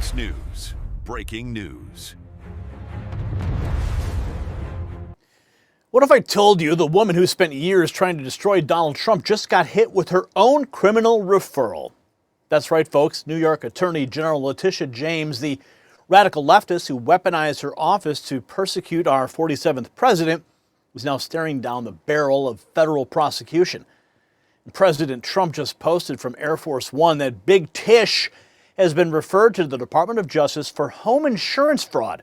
Fox News. Breaking news. What if I told you the woman who spent years trying to destroy Donald Trump just got hit with her own criminal referral? That's right, folks. New York Attorney General Letitia James, the radical leftist who weaponized her office to persecute our 47th president, is now staring down the barrel of federal prosecution. And President Trump just posted from Air Force One that Big Tish has been referred to the Department of Justice for home insurance fraud.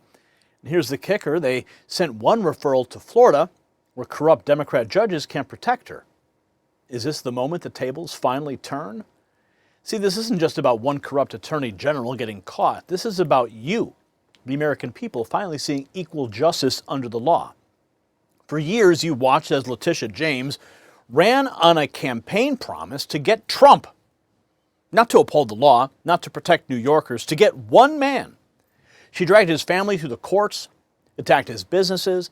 And here's the kicker. They sent one referral to Florida, where corrupt Democrat judges can't protect her. Is this the moment the tables finally turn? See, this isn't just about one corrupt attorney general getting caught. This is about you, the American people, finally seeing equal justice under the law. For years, you watched as Letitia James ran on a campaign promise to get Trump. Not to uphold the law, not to protect New Yorkers, to get one man. She dragged his family through the courts, attacked his businesses,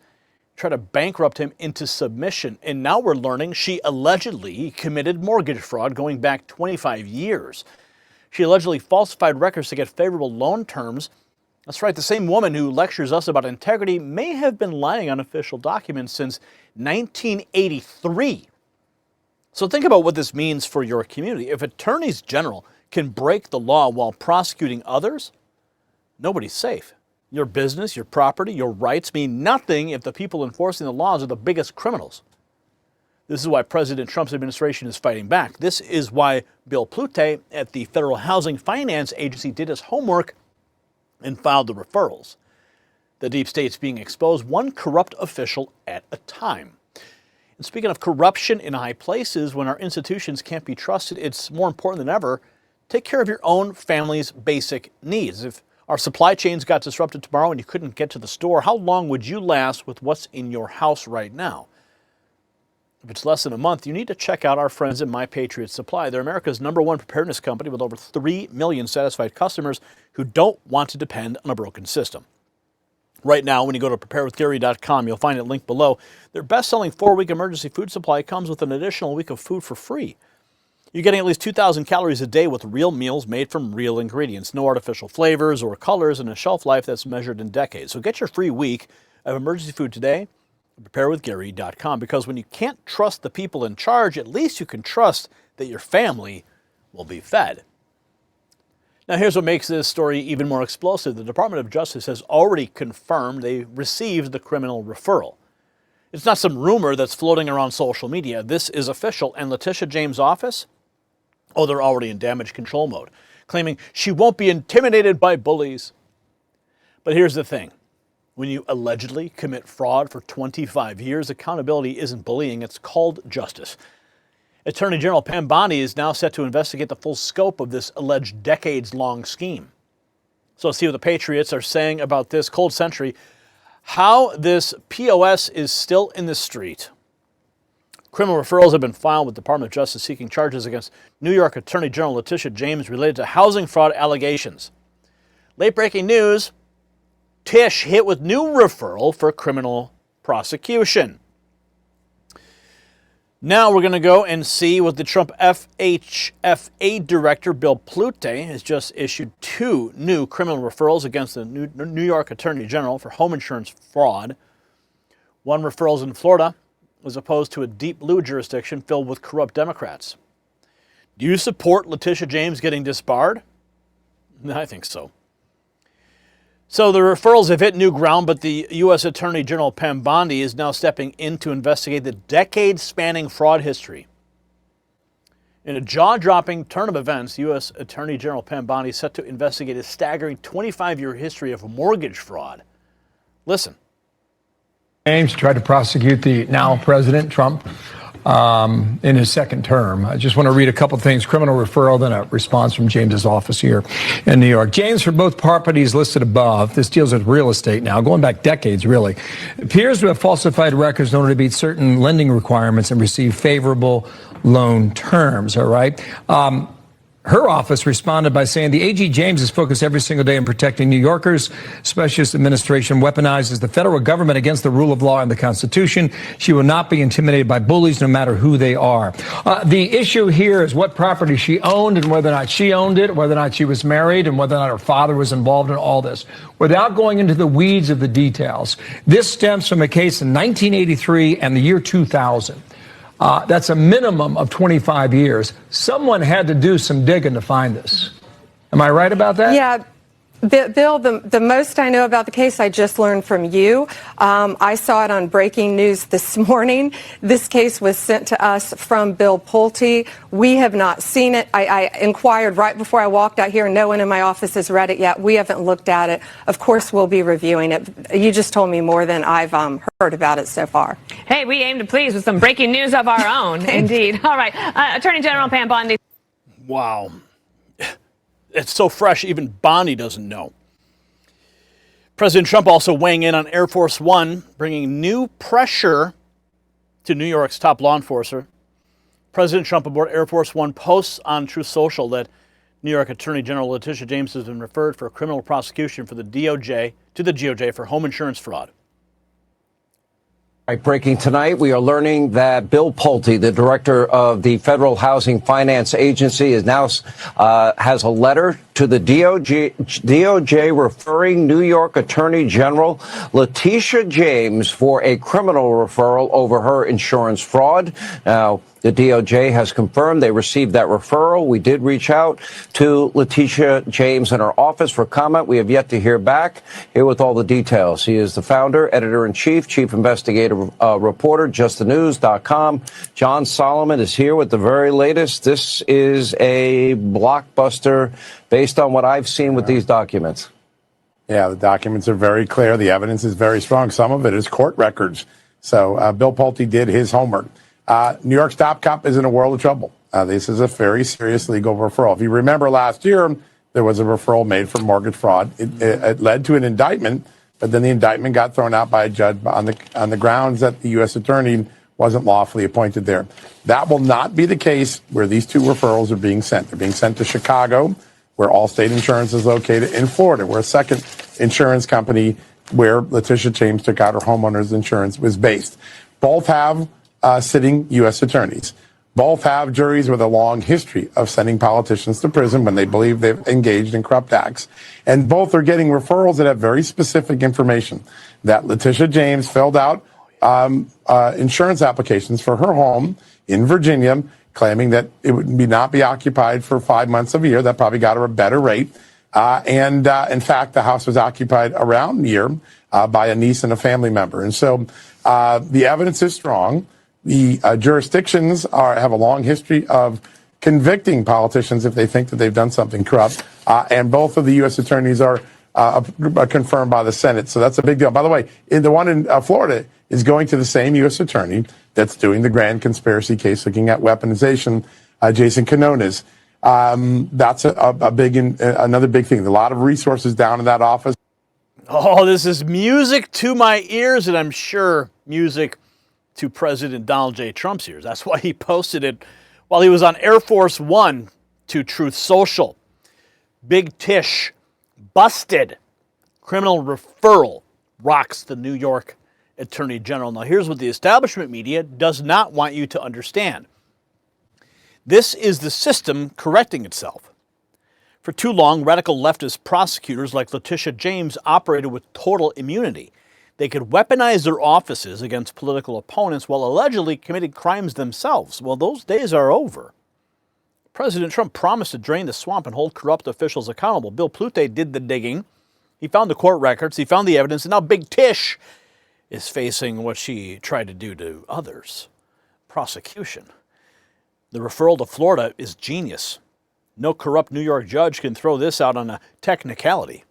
tried to bankrupt him into submission. And now we're learning she allegedly committed mortgage fraud going back 25 years. She allegedly falsified records to get favorable loan terms. That's right, the same woman who lectures us about integrity may have been lying on official documents since 1983. So think about what this means for your community. If attorneys general can break the law while prosecuting others, nobody's safe. Your business, your property, your rights mean nothing if the people enforcing the laws are the biggest criminals. This is why President Trump's administration is fighting back. This is why Bill Plute at the Federal Housing Finance Agency did his homework and filed the referrals. The deep state's being exposed one corrupt official at a time. And speaking of corruption in high places, when our institutions can't be trusted, it's more important than ever, take care of your own family's basic needs. If our supply chains got disrupted tomorrow and you couldn't get to the store, how long would you last with what's in your house right now? If it's less than a month, you need to check out our friends at My Patriot Supply. They're America's #1 preparedness company with over 3 million satisfied customers who don't want to depend on a broken system. Right now, when you go to preparewithgary.com, you'll find it linked below. Their best-selling 4-week emergency food supply comes with an additional week of food for free. You're getting at least 2,000 calories a day with real meals made from real ingredients. No artificial flavors or colors, and a shelf life that's measured in decades. So get your free week of emergency food today at preparewithgary.com, because when you can't trust the people in charge, at least you can trust that your family will be fed. Now, here's what makes this story even more explosive. The Department of Justice has already confirmed they received the criminal referral. It's not some rumor that's floating around social media. This is official. And Letitia James' office, they're already in damage control mode, claiming she won't be intimidated by bullies. But here's the thing. When you allegedly commit fraud for 25 years, accountability isn't bullying. It's called justice. Attorney General Pam Bondi is now set to investigate the full scope of this alleged decades-long scheme. So let's see what the Patriots are saying about this cold century, how this POS is still in the street. Criminal referrals have been filed with the Department of Justice seeking charges against New York Attorney General Letitia James related to housing fraud allegations. Late-breaking news, Tish hit with new referral for criminal prosecution. Now we're going to go and see what the Trump FHFA director, Bill Plute, has just issued 2 new criminal referrals against the New York Attorney General for home insurance fraud. One referral is in Florida, as opposed to a deep blue jurisdiction filled with corrupt Democrats. Do you support Letitia James getting disbarred? I think so. So the referrals have hit new ground, but the U.S. Attorney General Pam Bondi is now stepping in to investigate the decade-spanning fraud history. In a jaw-dropping turn of events, U.S. Attorney General Pam Bondi is set to investigate a staggering 25-year history of mortgage fraud. Listen. James tried to prosecute the now President Trump in his second term. I just want to read a couple things. Criminal referral, then a response from James's office here in New York. James, for both properties listed above, this deals with real estate now, going back decades, really, appears to have falsified records in order to meet certain lending requirements and receive favorable loan terms, all right? her office responded by saying the AG James is focused every single day on protecting New Yorkers. Specialist administration weaponizes the federal government against the rule of law and the Constitution. She will not be intimidated by bullies, no matter who they are. The issue here is what property she owned and whether or not she owned it, whether or not she was married, and whether or not her father was involved in all this. Without going into the weeds of the details, this stems from a case in 1983 and the year 2000. That's a minimum of 25 years. Someone had to do some digging to find this. Am I right about that? Yeah. Bill, the most I know about the case, I just learned from you. I saw it on breaking news this morning. This case was sent to us from Bill Pulte. We have not seen it. I inquired right before I walked out here. No one in my office has read it yet. We haven't looked at it. Of course, we'll be reviewing it. You just told me more than I've heard about it so far. Hey, we aim to please with some breaking news of our own. Indeed. All right. Attorney General Pam Bondi. Wow. It's so fresh, even Bonnie doesn't know. President Trump also weighing in on Air Force One, bringing new pressure to New York's top law enforcer. President Trump aboard Air Force One posts on Truth Social that New York Attorney General Letitia James has been referred for criminal prosecution for the DOJ for home insurance fraud. Breaking tonight, we are learning that Bill Pulte, the director of the Federal Housing Finance Agency, is now has a letter to the DOJ referring New York Attorney General Letitia James for a criminal referral over her insurance fraud. Now, the DOJ has confirmed they received that referral. We did reach out to Letitia James in her office for comment. We have yet to hear back. Here with all the details. He is the founder, editor-in-chief, chief investigative reporter, justthenews.com. John Solomon is here with the very latest. This is a blockbuster based on what I've seen with these documents. Yeah, the documents are very clear. The evidence is very strong. Some of it is court records. So Bill Pulte did his homework. New York's top cop is in a world of trouble. This is a very serious legal referral. If you remember last year, there was a referral made for mortgage fraud. It led to an indictment, but then the indictment got thrown out by a judge on the grounds that the U.S. attorney wasn't lawfully appointed there. That will not be the case where these two referrals are being sent. They're being sent to Chicago, where Allstate Insurance is located, in Florida, where a second insurance company where Letitia James took out her homeowner's insurance was based. Both have sitting U.S. attorneys. Both have juries with a long history of sending politicians to prison when they believe they've engaged in corrupt acts. And both are getting referrals that have very specific information that Letitia James filled out insurance applications for her home in Virginia, claiming that it would not be occupied for 5 months of a year. That probably got her a better rate. In fact, the house was occupied around a year by a niece and a family member. And so the evidence is strong. The jurisdictions have a long history of convicting politicians if they think that they've done something corrupt. And both of the U.S. attorneys are confirmed by the Senate. So that's a big deal. By the way, the one in Florida is going to the same U.S. attorney that's doing the grand conspiracy case looking at weaponization, Jason Canones. That's another big thing. A lot of resources down in that office. Oh, this is music to my ears, and I'm sure music to President Donald J. Trump's ears. That's why he posted it while he was on Air Force One to Truth Social. Big Tish busted. Criminal referral rocks the New York Attorney General. Now, here's what the establishment media does not want you to understand. This is the system correcting itself. For too long, radical leftist prosecutors like Letitia James operated with total immunity. They could weaponize their offices against political opponents while allegedly committing crimes themselves. Well, those days are over. President Trump promised to drain the swamp and hold corrupt officials accountable. Bill Pulte did the digging. He found the court records. He found the evidence. And now Big Tish is facing what she tried to do to others. Prosecution. The referral to Florida is genius. No corrupt New York judge can throw this out on a technicality.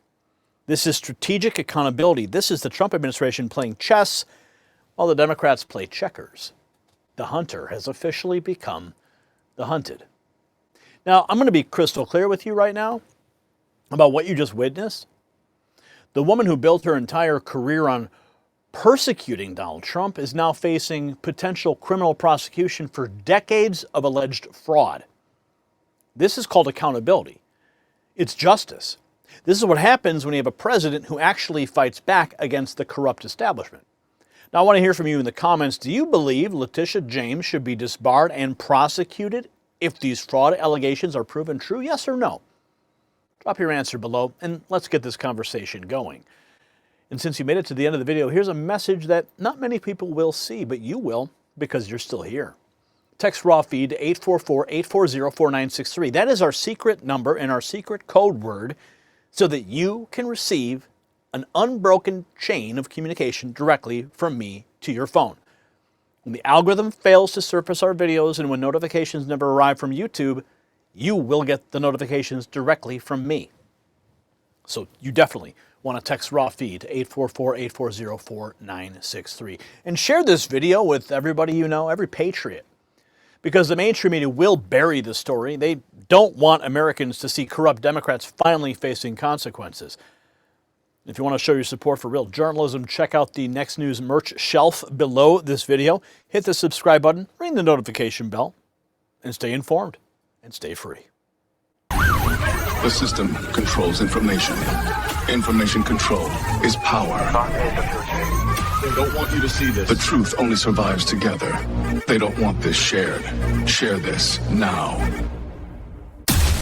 This is strategic accountability. This is the Trump administration playing chess while the Democrats play checkers. The hunter has officially become the hunted. Now, I'm going to be crystal clear with you right now about what you just witnessed. The woman who built her entire career on persecuting Donald Trump is now facing potential criminal prosecution for decades of alleged fraud. This is called accountability. It's justice. This is what happens when you have a president who actually fights back against the corrupt establishment. Now, I want to hear from you in the comments. Do you believe Letitia James should be disbarred and prosecuted if these fraud allegations are proven true? Yes or no? Drop your answer below, and let's get this conversation going. And since you made it to the end of the video, here's a message that not many people will see, but you will because you're still here. Text raw feed to 844-840-4963. That is our secret number and our secret code word so that you can receive an unbroken chain of communication directly from me to your phone. When the algorithm fails to surface our videos and when notifications never arrive from YouTube, you will get the notifications directly from me. So you definitely want to text raw feed to 844-840-4963. And share this video with everybody you know, every patriot. Because the mainstream media will bury the story. They don't want Americans to see corrupt Democrats finally facing consequences. If you want to show your support for real journalism, check out the Next News merch shelf below this video. Hit the subscribe button, ring the notification bell, and stay informed and stay free. The system controls information. Information control is power. They don't want you to see this. The truth only survives together. They don't want this shared. Share this now.